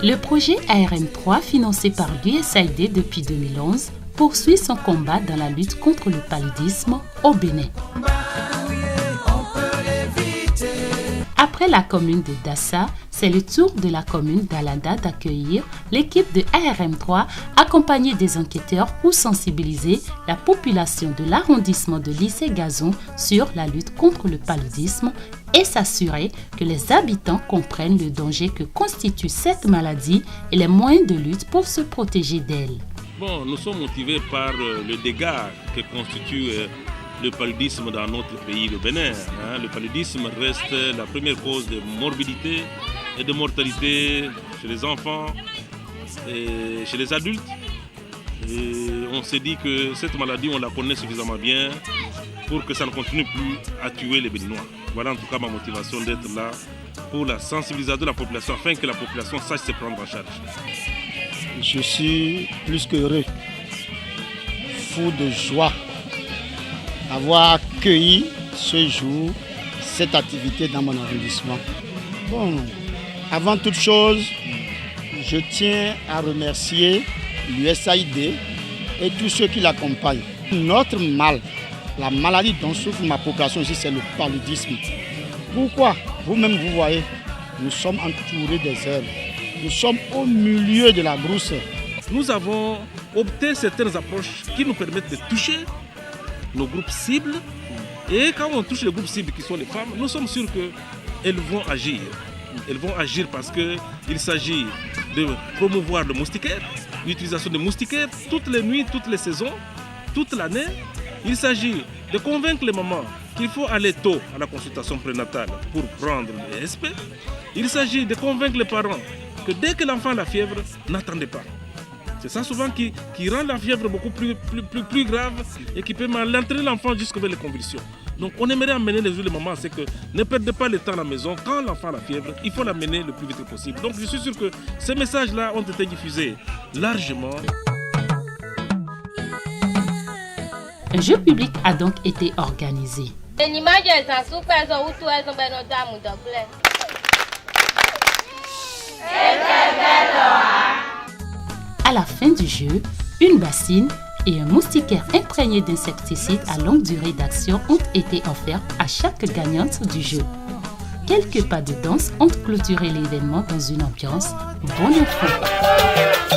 Le projet ARM3, financé par l'USAID depuis 2011, poursuit son combat dans la lutte contre le paludisme au Bénin. Après la commune de Dassa, c'est le tour de la commune d'Alanda d'accueillir l'équipe de ARM3 accompagnée des enquêteurs pour sensibiliser la population de l'arrondissement de Lissé-Gazon sur la lutte contre le paludisme et s'assurer que les habitants comprennent le danger que constitue cette maladie et les moyens de lutte pour se protéger d'elle. Bon, nous sommes motivés par le dégât que constitue le paludisme dans notre pays, le Bénin. Le paludisme reste la première cause de morbidité et de mortalité chez les enfants et chez les adultes. Et on s'est dit que cette maladie, on la connaît suffisamment bien pour que ça ne continue plus à tuer les Béninois. Voilà en tout cas ma motivation d'être là pour la sensibilisation de la population afin que la population sache se prendre en charge. Je suis plus qu'heureux, fou de joie d'avoir accueilli ce jour, cette activité dans mon arrondissement. Bon, avant toute chose, je tiens à remercier l'USAID et tous ceux qui l'accompagnent. Notre mal, la maladie dont souffre ma population ici, c'est le paludisme. Pourquoi? Vous-même, vous voyez, nous sommes entourés des herbes. Nous sommes au milieu de la brousse. Nous avons opté certaines approches qui nous permettent de toucher nos groupes cibles. Et quand on touche les groupes cibles qui sont les femmes, nous sommes sûrs qu'elles vont agir. Elles vont agir parce qu'il s'agit de promouvoir le moustiquaire, l'utilisation des moustiquaires toutes les nuits, toutes les saisons, toute l'année. Il s'agit de convaincre les mamans qu'il faut aller tôt à la consultation prénatale pour prendre les SP. Il s'agit de convaincre les parents que dès que l'enfant a la fièvre, n'attendez pas. C'est ça souvent qui rend la fièvre beaucoup plus grave et qui peut l'entraîner l'enfant jusqu'à les convulsions. Donc on aimerait amener les mamans, c'est que ne perdez pas le temps à la maison. Quand l'enfant a la fièvre, il faut l'amener le plus vite possible. Donc je suis sûr que ces messages-là ont été diffusés largement. Un jeu public a donc été organisé. À la fin du jeu, une bassine et un moustiquaire imprégné d'insecticides à longue durée d'action ont été offerts à chaque gagnante du jeu. Quelques pas de danse ont clôturé l'événement dans une ambiance bon enfant.